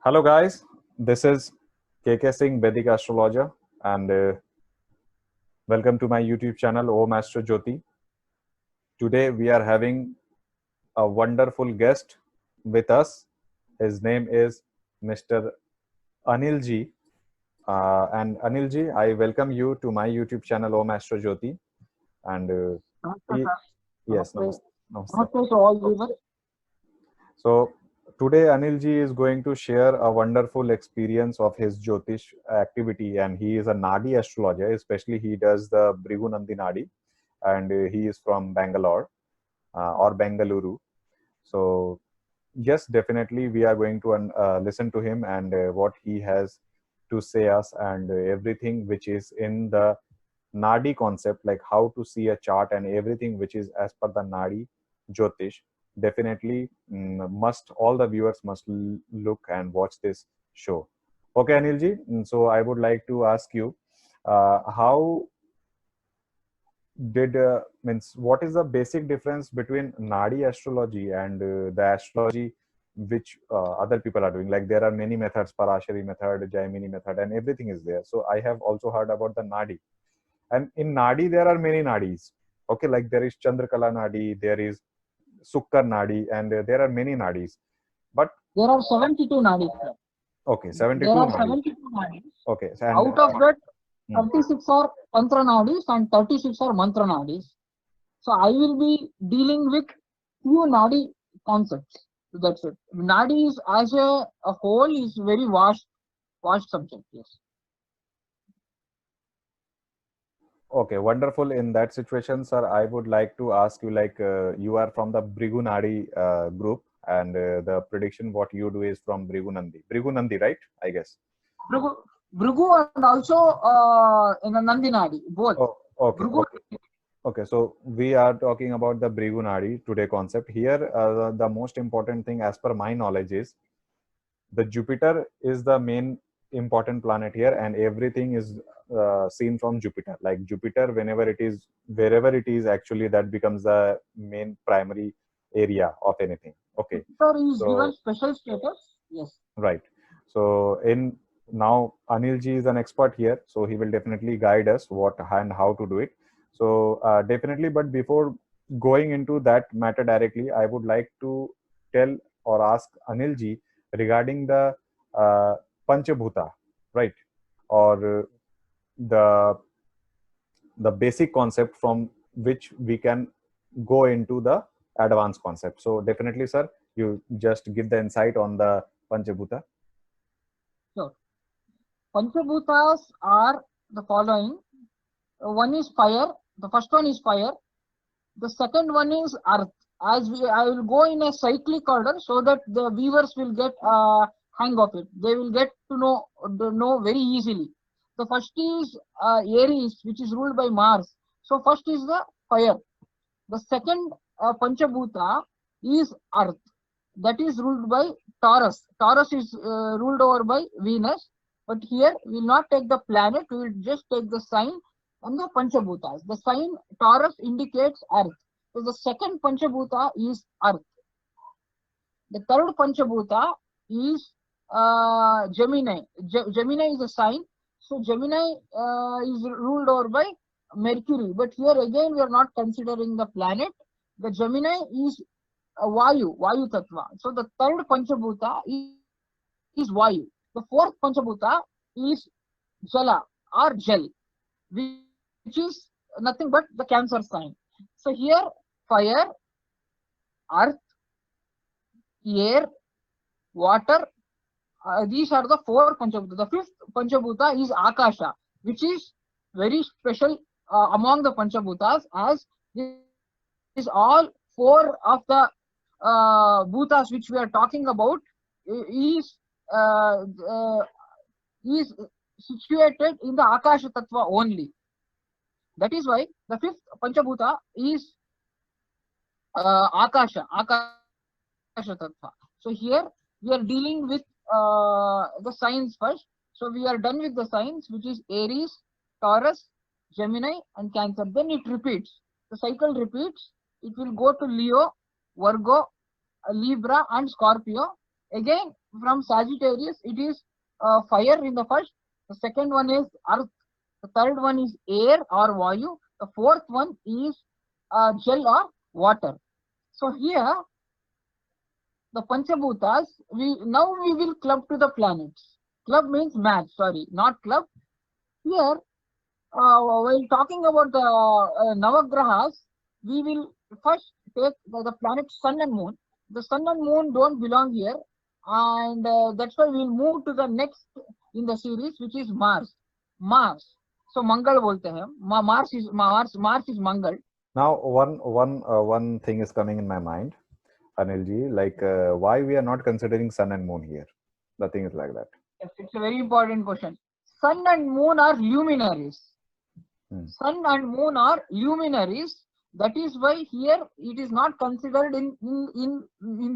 Hello guys, this is KK Singh Vedic Astrologer and welcome to my YouTube channel Om Astro Jyoti. Today we are having a wonderful guest with us. His name is Mr. Anil Ji. And Anil Ji, I welcome you to my YouTube channel Om Astro Jyoti. And Namaste, he- sir. yes, Namaste. namaste. Namaste to all viewers. So today Anil Ji is going to share a wonderful experience of his Jyotish activity, and he is a Nadi astrologer. Especially he does the Bhrigu Nandi Nadi, and he is from Bangalore or Bengaluru. So yes, definitely we are going to listen to him and what he has to say us, and everything which is in the Nadi concept, like how to see a chart and everything which is as per the Nadi Jyotish. Definitely must all the viewers must look and watch this show. Okay, Anilji. So I would like to ask you, how did means what is the basic difference between Nadi astrology and the astrology which other people are doing? Like there are many methods, Parashari method, Jaimini method, and everything is there. So I have also heard about the Nadi. And in Nadi, there are many Nadis. Okay, like there is Chandrakala Nadi, there is Sukkar Nadi, and there are many Nadis. But There are 72 nadis, sir. okay, There 72 are Nadis. 72 nadis. Okay, and Out of that, Hmm. 36 are Tantra nadis and 36 are Mantra nadis. So I will be dealing with few nadi concepts. That's it. Nadi is as a whole is very vast subject. Yes. Okay, wonderful. In that situation, sir, I would like to ask you, like, you are from the Bhrigu Nadi group, and the prediction what you do is from Bhrigu Nandi. Bhrigu Nandi, right? I guess. Bhrigu, and also in the Nandi nadi both. Oh, okay, Bhrigu. okay. Okay, so we are talking about the Bhrigu Nadi today concept. Here, the most important thing, as per my knowledge, is the Jupiter is the main important planet here, and everything is seen from Jupiter. Like Jupiter, wherever it is, actually that becomes the main primary area of anything. Okay, Jupiter is given so special status. Yes. right. So in now Anil ji is an expert here, so he will definitely guide us what and how to do it. So definitely, but before going into that matter directly, I would like to tell or ask Anil ji regarding the uh, Panchabhuta, right? Or the basic concept from which we can go into the advanced concept. So definitely, sir, you just give the insight on the Panchabhuta. Sure. Panchabhutas are the following. One is fire. The first one is fire. The second one is earth. I will go in a cyclic order so that the viewers will get a hang of it. They will get to know very easily. The first is Aries, which is ruled by Mars. So first is the fire. The second Panchabhuta is earth. That is ruled by Taurus. Taurus is ruled over by Venus. But here we will not take the planet. We will just take the sign and the Panchabhutas. The sign Taurus indicates earth. So the second Panchabhuta is earth. The third Panchabhuta is Gemini. Gemini is a sign. So Gemini is ruled over by Mercury. But here again we are not considering the planet. The Gemini is Vayu Tattva. So the third Panchabhuta is Vayu. The fourth Panchabhuta is Jala or Gel, which is nothing but the Cancer sign. So here fire, earth, air, water, these are the four Panchabhuta. The fifth Panchabhuta is Akasha, which is very special among the Panchabhutas, as this all four of the bhutas which we are talking about is uh, uh, is situated in the Akasha Tattva only. That is why the fifth Panchabhuta is Akasha Tattva. So here we are dealing with the signs first. So we are done with the signs, which is Aries, Taurus, Gemini, and Cancer. Then it repeats. The cycle repeats. It will go to Leo, Virgo, Libra, and Scorpio. Again, from Sagittarius, it is fire in the first. The second one is earth. The third one is air or vayu. The fourth one is gel or water. So here the Panchabhutas, we will club to the planets. Club means match, sorry, not club. Here, while talking about the Navagrahas, we will first take the planets Sun and Moon. The Sun and Moon don't belong here, and that's why we'll move to the next in the series, which is Mars. Mars. So Mangal bolte hain. Mars is Mangal. Now, one thing is coming in my mind, Anilji, like why we are not considering Sun and Moon here? The thing is like that. Yes, it's a very important question. Sun and Moon are luminaries. Sun and Moon are luminaries. That is why here it is not considered in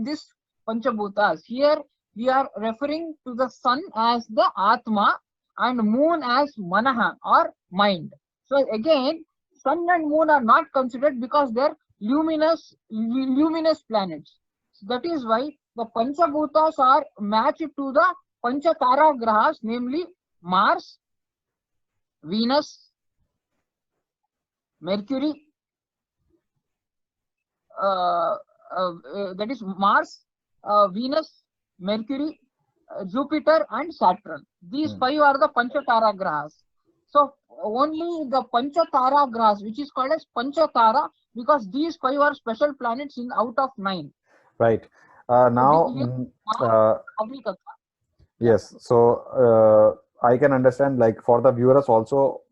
this Panchabhutas. Here we are referring to the Sun as the Atma and Moon as Manaha or mind. So again, Sun and Moon are not considered because they are luminous planets. So that is why the Panchabhutas are matched to the Panchatara Grahas, namely Mars, Venus, Mercury, that is Mars, Venus, Mercury, Jupiter and Saturn. These five are the Panchatara Grahas. So only the Panchatara Grahas, which is called as Panchatara, because these five are special planets in out of 9. Right. Now, yes. So I can understand, like for the viewers also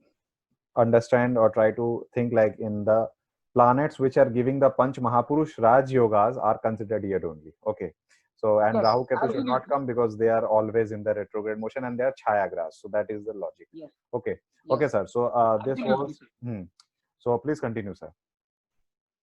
understand or try to think like in the planets which are giving the Panch Mahapurush Raj Yogas are considered here only. Okay. So, and Yes, Rahu Ketu should absolutely. not come because they are always in the retrograde motion and they are Chaya Grass. So that is the logic. Yes. Okay. Yes. Okay, sir. So this Absolutely. was. So please continue, sir.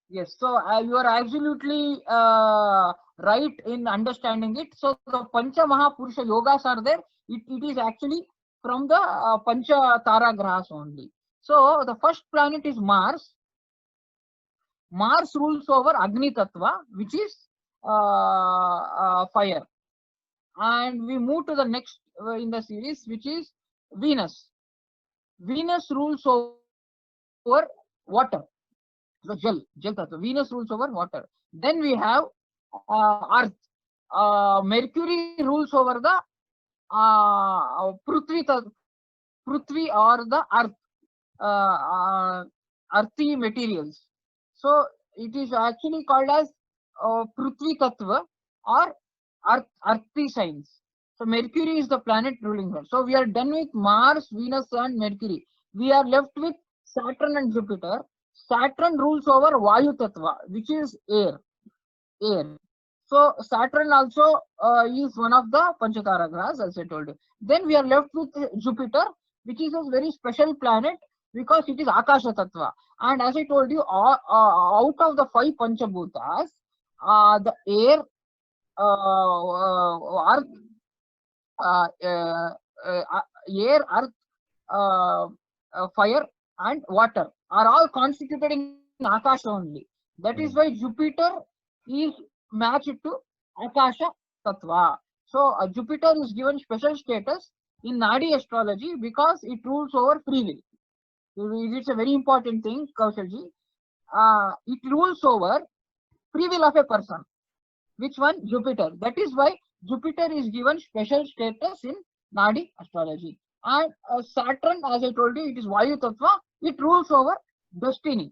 Yes. So you are absolutely right in understanding it. So the Pancha Mahapurusha Yogas are there. It is actually from the Pancha Tara Grahas only. So the first planet is Mars. Mars rules over Agni Tattva, which is fire. And we move to the next in the series, which is Venus. Venus rules over water. So gel tattva. Venus rules over water. Then we have Earth. Mercury rules over the Prithvi or the Earth, earthy materials. So it is actually called as Prithvi Tattva or earthy signs. So Mercury is the planet ruling her. So we are done with Mars, Venus and Mercury. We are left with Saturn and Jupiter. Saturn rules over Vayu Tattva, which is air. So Saturn also is one of the Panchatara Grahas, as I told you. Then we are left with Jupiter, which is a very special planet because it is Akasha Tattva. And as I told you, out of the 5 Panchabhutas, the air, earth, fire and water are all constituted in Akasha only. That is why Jupiter is matched to Akasha Tattva. So Jupiter is given special status in Nadi astrology because it rules over free will. It's a very important thing, Kaushalji. It rules over free will of a person. Which one? Jupiter. That is why Jupiter is given special status in Nadi astrology. And Saturn, as I told you, it is Vayu Tattva. It rules over destiny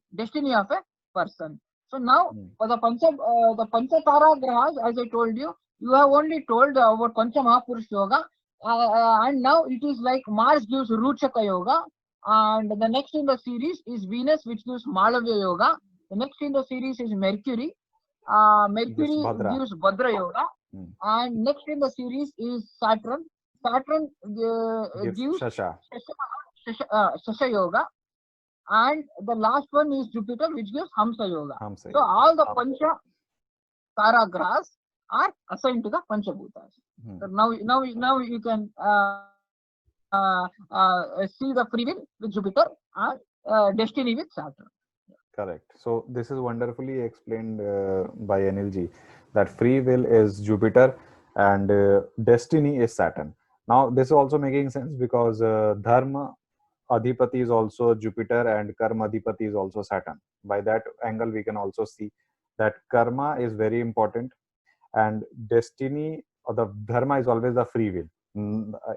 of a person. So now for the Panchatara Grahas, as I told you, you have only told about Pancha Mahapurush Yoga. And now it is like Mars gives Ruchaka Yoga. And the next in the series is Venus, which gives Malavya Yoga. The next in the series is Mercury. Mercury gives Bhadra Yoga. And next in the series is Saturn. Saturn gives Shasha Yoga. And the last one is Jupiter, which gives Hamsa Yoga. So all the Pancha Tara Grahas are assigned to the Panchabhutas. So now you can see the free will with Jupiter and destiny with Saturn. Correct. So this is wonderfully explained by Anilji that free will is Jupiter and destiny is Saturn. Now this is also making sense because dharma adhipati is also Jupiter and karma adhipati is also Saturn. By that angle, we can also see that karma is very important, and destiny or the dharma is always the free will.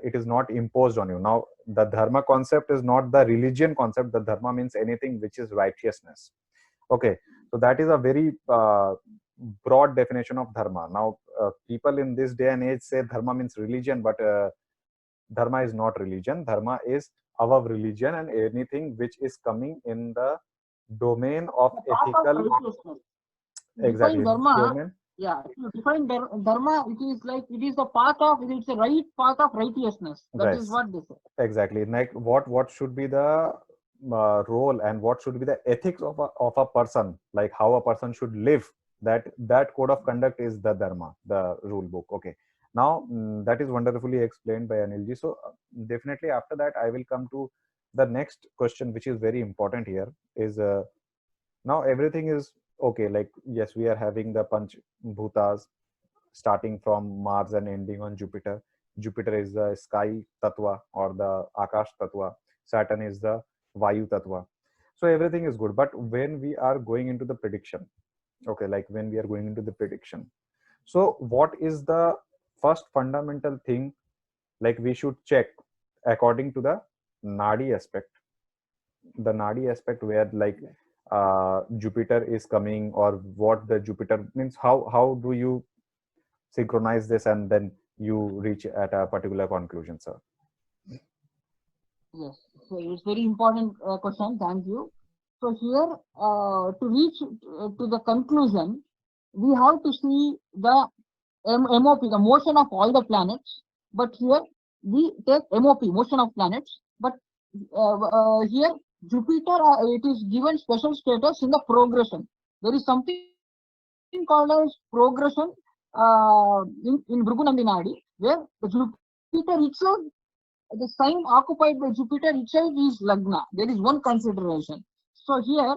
It is not imposed on you. Now the dharma concept is not the religion concept. The dharma means anything which is righteousness. Okay, so that is a very broad definition of dharma. Now people in this day and age say dharma means religion, but dharma is not religion. Dharma is our religion, and anything which is coming in the domain of The path of ethical. righteousness. Define Exactly, dharma. domain. Yeah, to define dharma, it is like it is the path of, it's the right path of righteousness. That is Right. what they say. Exactly, like what should be the role and what should be the ethics of a person, like how a person should live. That code of conduct is the dharma, the rule book. Okay, now that is wonderfully explained by Anilji. So definitely after that I will come to the next question, which is very important here. Is now everything is okay. Like yes, we are having the panch bhutas starting from Mars and ending on Jupiter. Jupiter is the sky tattva or the Akash tattva. Saturn is the Vayu tattva. So everything is good. But when we are going into the prediction, okay, like when we are going into the prediction, so what is the first fundamental thing like we should check according to the Nadi aspect? The Nadi aspect where like Jupiter is coming, or what the Jupiter means, how do you synchronize this and then you reach at a particular conclusion, sir? Yes, so it's very important question. Thank you. So here, to reach to the conclusion, we have to see the MOP, the motion of all the planets. But here we take MOP, motion of planets. But here Jupiter, it is given special status in the progression. There is something called as progression in Bhrigu Nandinadi, where the Jupiter itself, the sign occupied by Jupiter itself is Lagna. There is one consideration. So here,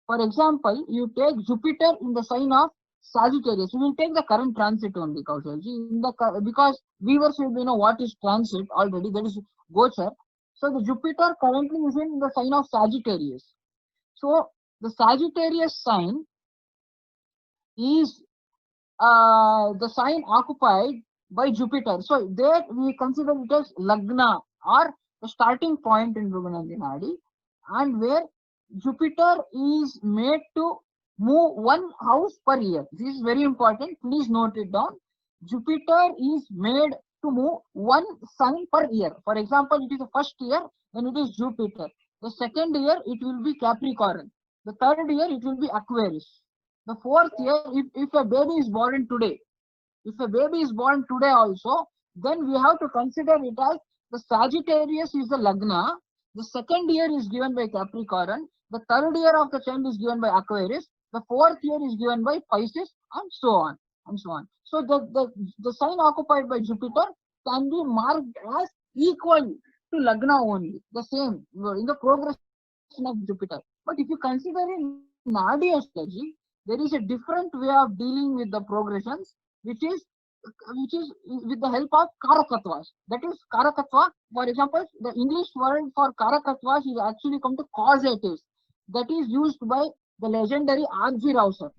for example, you take Jupiter in the sign of Sagittarius. We will take the current transit only, Kaushalji, because viewers will know what is transit already. That is Gochar. So the Jupiter currently is in the sign of Sagittarius. So the Sagittarius sign is the sign occupied by Jupiter. So there we consider it as Lagna, or the starting point in Bhrigu Nandinadi, and where Jupiter is made to move one house per year. This is very important. Please note it down. Jupiter is made to move one sign per year. For example, it is the first year when it is Jupiter. The second year it will be Capricorn. The third year it will be Aquarius. The fourth year, if a baby is born today, if a baby is born today also, then we have to consider it as the Sagittarius is the Lagna. The second year is given by Capricorn. The third year of the child is given by Aquarius. The fourth year is given by Pisces, and so on and so on. So the sign occupied by Jupiter can be marked as equal to Lagna only, the same in the progression of Jupiter. But if you consider in Nadi astrology, there is a different way of dealing with the progressions, which is with the help of Karakatvas. That is Karakatva. For example, the English word for Karakatvas is actually come to causatives. That is used by the legendary R.G. Rao sir.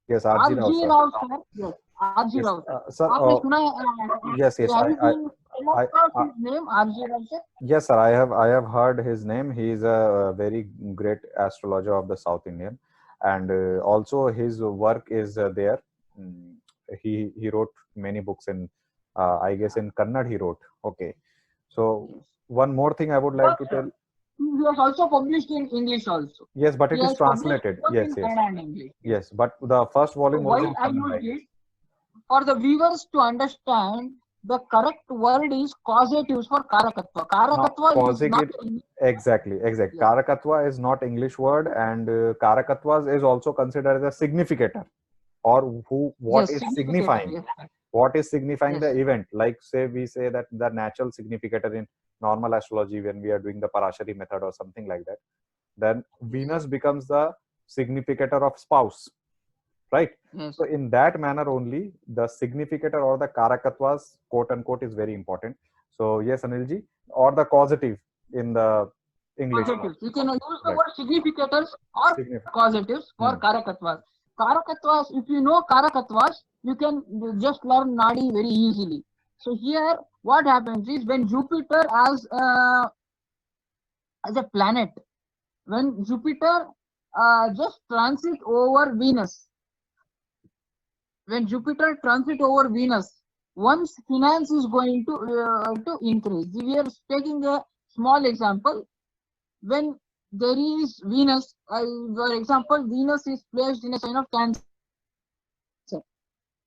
Yes, R.G. Rao, R.G. sir. Rao sir. Yes, R.G. Yes, Rao sir. sir. आपने सुना Yes, yes. have you been I, across his name, R.G. Rao sir? yes, sir. I have heard his name. He is a very great astrologer of the South Indian, and also his work is there. Mm, he wrote many books in, I guess in Kannada he wrote. Okay, so Yes. one more thing I would like to tell. He has also published in English also. Yes, but He it is has published translated. both Yes, in yes, Kannada and English. yes. But the first So volume was why in I Kannada, I use guess. it, for the viewers to understand, the correct word is causatives for Karakatva. Now, Karakatva is causing not it exactly. yes. Karakatva is not English word, and Karakatvas is also considered as a significator, or what Yes, is significator. signifying. Yes. What is signifying the Yes. event? Like say we say that the natural significator in normal astrology when we are doing the Parashari method or something like that, then Venus becomes the significator of spouse. right? Yes. So in that manner only, the significator or the karakatwas, quote unquote, is very important. So yes, Anilji, or the causative in the English. Causatives. You can use the Right. word significators or Significant. causatives for karakatwas. Karakatwas, if you know karakatwas, you can just learn Nadi very easily. So here, what happens is when Jupiter as a planet, when Jupiter just transit over Venus, when Jupiter transit over Venus, once finance is going to increase. We are taking a small example. When there is Venus, for example, Venus is placed in a sign of Cancer.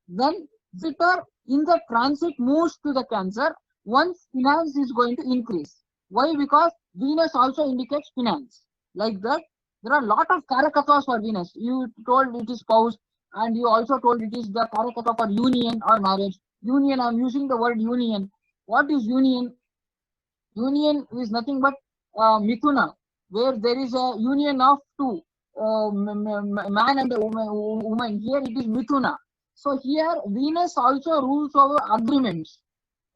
Then Jupiter in the transit moves to the Cancer. Once finance is going to increase. Why? Because Venus also indicates finance. Like that, there are a lot of karakatwas for Venus. You told it is spouse, and you also told it is the karakatva for union or marriage. Union, I'm using the word union. What is union? Union is nothing but Mithuna, where there is a union of two, man and a woman. Here it is Mithuna. So here Venus also rules over agreements.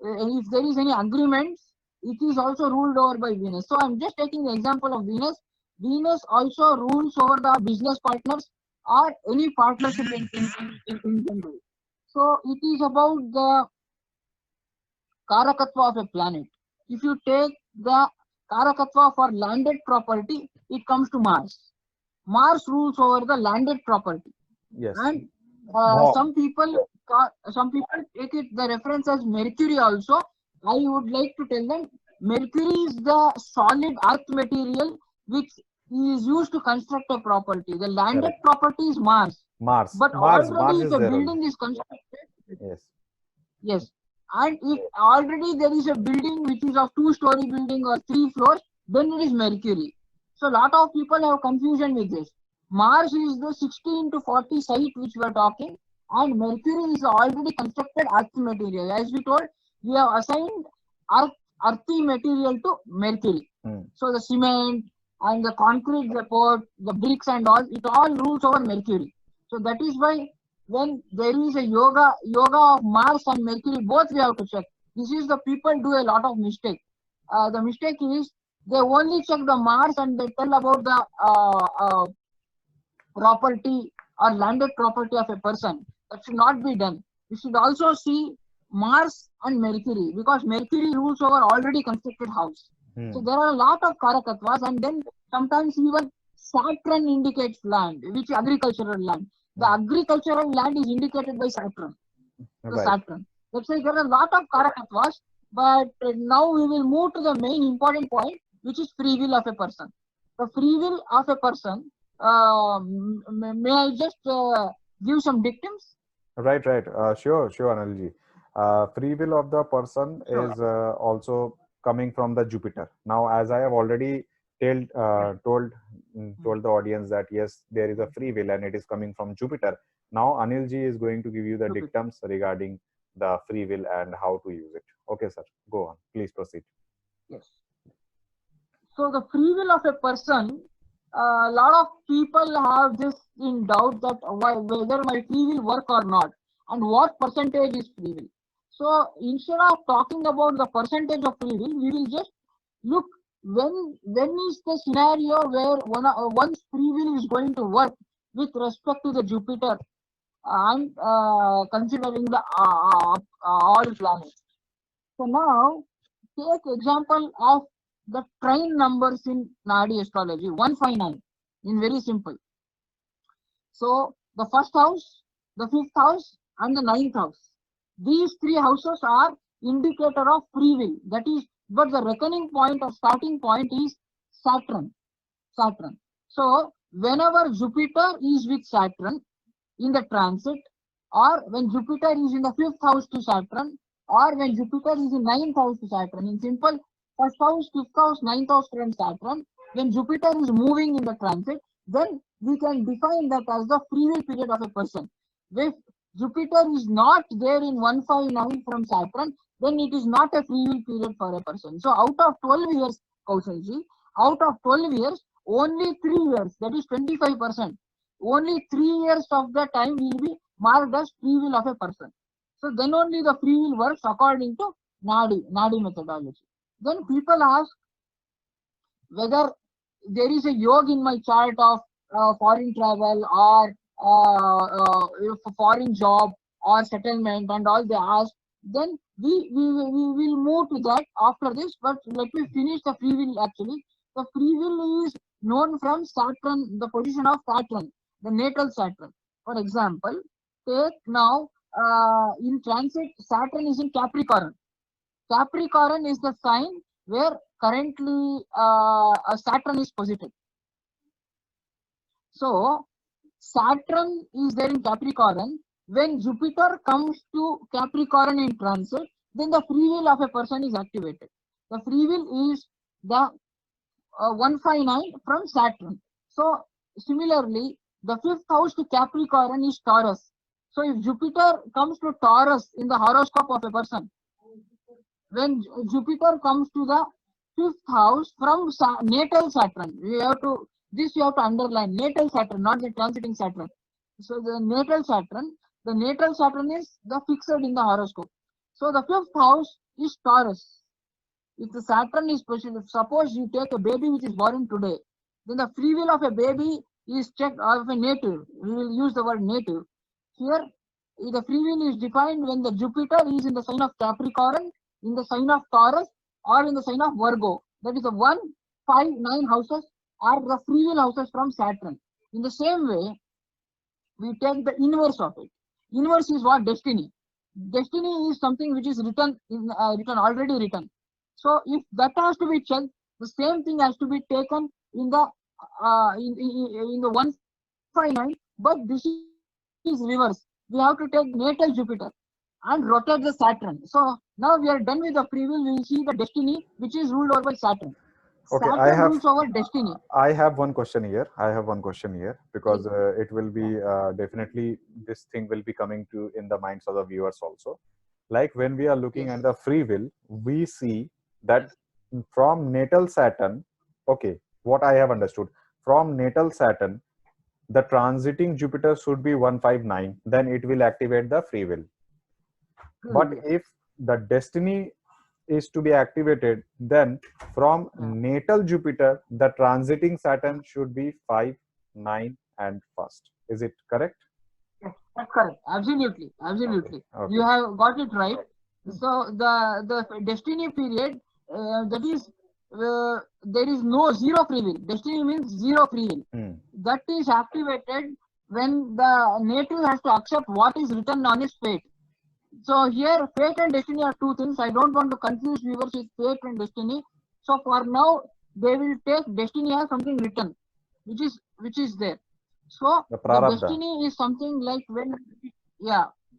If there is any agreements, it is also ruled over by Venus. So I'm just taking the example of Venus. Venus also rules over the business partners or any partnership in general. So it is about the karakatva of a planet. If you take the karakatva for landed property, it comes to Mars. Mars rules over the landed property. Yes. And Wow. some people take it the reference as Mercury also. I would like to tell them Mercury is the solid earth material which is used to construct a property. The landed Correct. property is Mars. Mars. But Mars already is if a there building only. is constructed, Yes. yes, and if already there is a building which is of 2-story building or 3 floors, then it is Mercury. So a lot of people have confusion with this. Mars is the 16 to 40 site which we are talking, and Mercury is already constructed earth material. As we told, we have assigned earthy material to Mercury. So the cement and the concrete support, the bricks and all, it all rules over Mercury. So that is why when there is a yoga of Mars and Mercury, both we have to check. This is the people do a lot of mistake. The mistake is they only check the Mars and they tell about the property or landed property of a person. That should not be done. We should also see Mars and Mercury because Mercury rules over already constructed house. So there are a lot of karakatwas, and then sometimes even Saturn indicates land, which is agricultural land. The agricultural land is indicated by Saturn. Right. Saturn. That's why there are a lot of karakatwas, but now we will move to the main important point, which is free will of a person. The free will of a person, may I just give some dictums? Right. Sure, Anilji. Free will of the person Sure. is also coming from the Jupiter. Now, as I have already told the audience that yes, there is a free will and it is coming from Jupiter. Now, Anilji is going to give you the dictums regarding the free will and how to use it. Okay, sir. Go on. Please proceed. Yes. So the free will of a person, a lot of people have this in doubt that whether my free will work or not, and what percentage is free will. So instead of talking about the percentage of free will, we will just look when is the scenario where one's free will is going to work with respect to the Jupiter and considering the all planets. So now take example of the trine numbers in Nadi astrology, 159, in very simple. So the first house, the 5th house, and the 9th house. These 3 houses are indicator of free will. That is, but the reckoning point or starting point is Saturn. So whenever Jupiter is with Saturn in the transit, or when Jupiter is in the 5th house to Saturn, or when Jupiter is in 9th house to Saturn, in simple, 1st house, 5th house, 9th house from Saturn, when Jupiter is moving in the transit, then we can define that as the free will period of a person. If Jupiter is not there in 159 from Saturn, then it is not a free will period for a person. So out of 12 years, Kaushalji, out of 12 years, only 3 years, that is 25%, only 3 years of the time will be marked as free will of a person. So then only the free will works according to Nadi methodology. Then people ask whether there is a yoga in my chart of foreign travel or foreign job or settlement and all they ask, then we will move to that after this. But let me finish the free will actually. The free will is known from Saturn, the position of Saturn, the natal Saturn. For example, take now in transit, Saturn is in Capricorn. Capricorn is the sign where currently Saturn is posited. So Saturn is there in Capricorn. When Jupiter comes to Capricorn in transit, then the free will of a person is activated. The free will is the 159 from Saturn. So similarly, the fifth house to Capricorn is Taurus. So if Jupiter comes to Taurus in the horoscope of a person, when Jupiter comes to the fifth house from natal Saturn, you have to underline natal Saturn, not the transiting Saturn. So the natal Saturn is the fixed in the horoscope. So the fifth house is Taurus. If the Saturn is positive, suppose you take a baby which is born today, then the free will of a baby is checked of a native. We will use the word native. Here, the free will is defined when the Jupiter is in the sign of Capricorn, in the sign of Taurus, or in the sign of Virgo. That is the 1, 5, 9 houses are the free will houses from Saturn. In the same way, we take the inverse of it. Inverse is what? Destiny. Destiny is something which is already written. So if that has to be checked, the same thing has to be taken in the 159, but this is reverse. We have to take natal Jupiter and rotate the Saturn. So now we are done with the free will. We will see the destiny which is ruled over by Saturn. Okay, Saturn rules over destiny. I have one question here. Because it will be definitely this thing will be coming to in the minds of the viewers also. Like when we are looking at the free will, we see that from natal Saturn, okay, what I have understood from natal Saturn, the transiting Jupiter should be 159, then it will activate the free will. But if the destiny is to be activated, then from natal Jupiter, the transiting Saturn should be 5, 9, and first. Is it correct? Yes, that's correct. Absolutely. Okay. You have got it right. So the destiny period, that is, there is no zero free will. Destiny means zero free will. That is activated when the native has to accept what is written on his fate. So here, fate and destiny are two things. I don't want to confuse viewers with fate and destiny. So for now, they will take destiny as something written, which is there. So the destiny is something like when,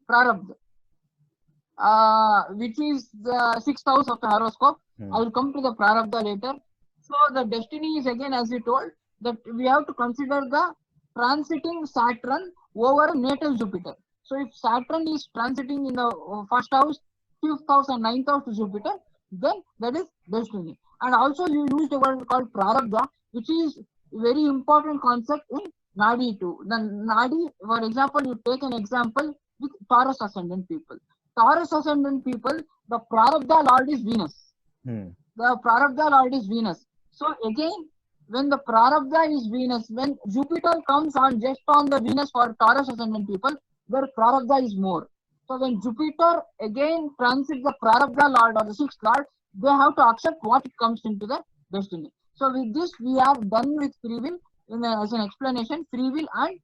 prarabdha, which is the sixth house of the horoscope. I will come to the prarabdha later. So the destiny is again, as you told, that we have to consider the transiting Saturn over natal Jupiter. So if Saturn is transiting in the first house, fifth house, and ninth house to Jupiter, then that is destiny. And also you used a word called prarabdha, which is very important concept in Nadi too. The Nadi, for example, you take an example with Taurus ascendant people. Taurus ascendant people, the prarabdha lord is Venus. The prarabdha lord is Venus. So again, when the prarabdha is Venus, when Jupiter comes on just on the Venus for Taurus ascendant people, their prarabdha is more. So when Jupiter again transits the prarabdha lord or the sixth lord, they have to accept what comes into the destiny. So with this, we are done with free will as an explanation, free will and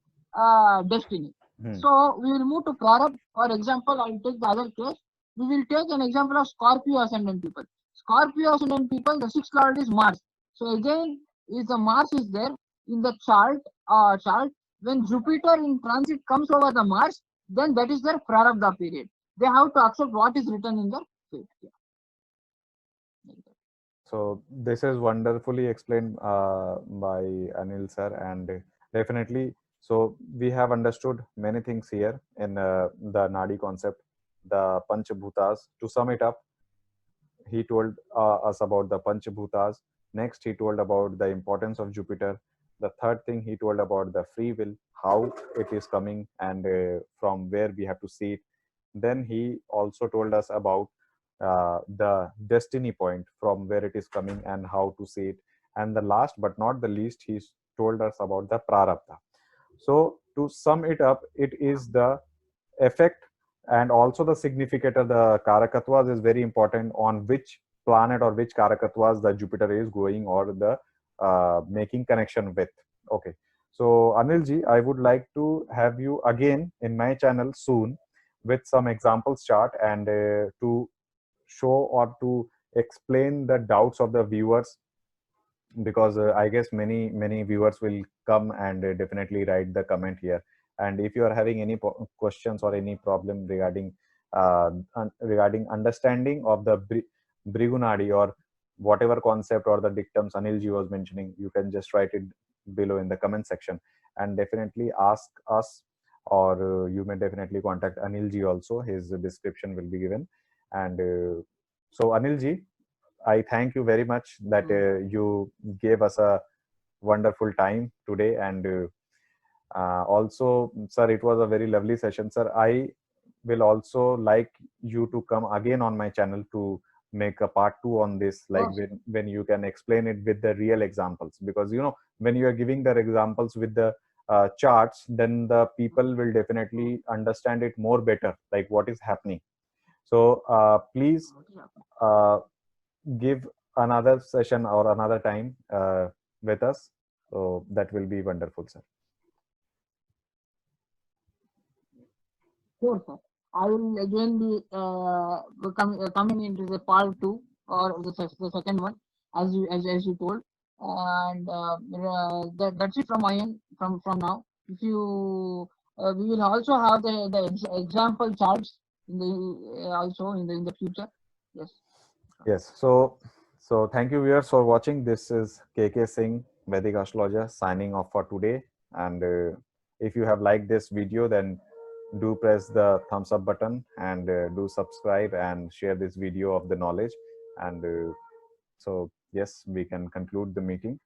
destiny. So we will move to prarabdha. For example, I will take the other case. We will take an example of Scorpio ascendant people. Scorpio ascendant people, the sixth lord is Mars. So again, if the Mars is there in the chart, when Jupiter in transit comes over the Mars, then that is their prarabdha period. They have to accept what is written in the fate. So this is wonderfully explained by Anil sir, and definitely. So we have understood many things here in the Nadi concept, the Panchabhutas. To sum it up, he told us about the Panchabhutas. Next, he told about the importance of Jupiter. The third thing he told about the free will, how it is coming and from where we have to see it. Then he also told us about the destiny point, from where it is coming and how to see it. And the last but not the least, he told us about the prarabdha. So to sum it up, it is the effect and also the significator, the karakatwas is very important, on which planet or which karakatwas the Jupiter is going or the making connection with. Okay. So Anilji, I would like to have you again in my channel soon with some examples chart and to show or to explain the doubts of the viewers, because I guess many viewers will come and definitely write the comment here. And if you are having any questions or any problem regarding regarding understanding of the Brihunadi or whatever concept or the dictums Anilji was mentioning, you can just write it below in the comment section and definitely ask us, or you may definitely contact Anilji also. His description will be given. And so Anilji, I thank you very much that you gave us a wonderful time today. And also, sir, it was a very lovely session, sir. I will also like you to come again on my channel to make a part 2 on this, like when you can explain it with the real examples, because you know, when you are giving the examples with the charts, then the people will definitely understand it more better, like what is happening. So please give another session or another time with us. So that will be wonderful, sir. Sure, sir. I will again be coming into the part 2 or the second one, as you told, and that's it from my end. From now, if you we will also have the example charts in the also in the future. Yes. Yes. So thank you viewers for watching. This is KK Singh, Vedic Astrologer, signing off for today. And if you have liked this video, then do press the thumbs up button and do subscribe and share this video of the knowledge. And so yes, we can conclude the meeting.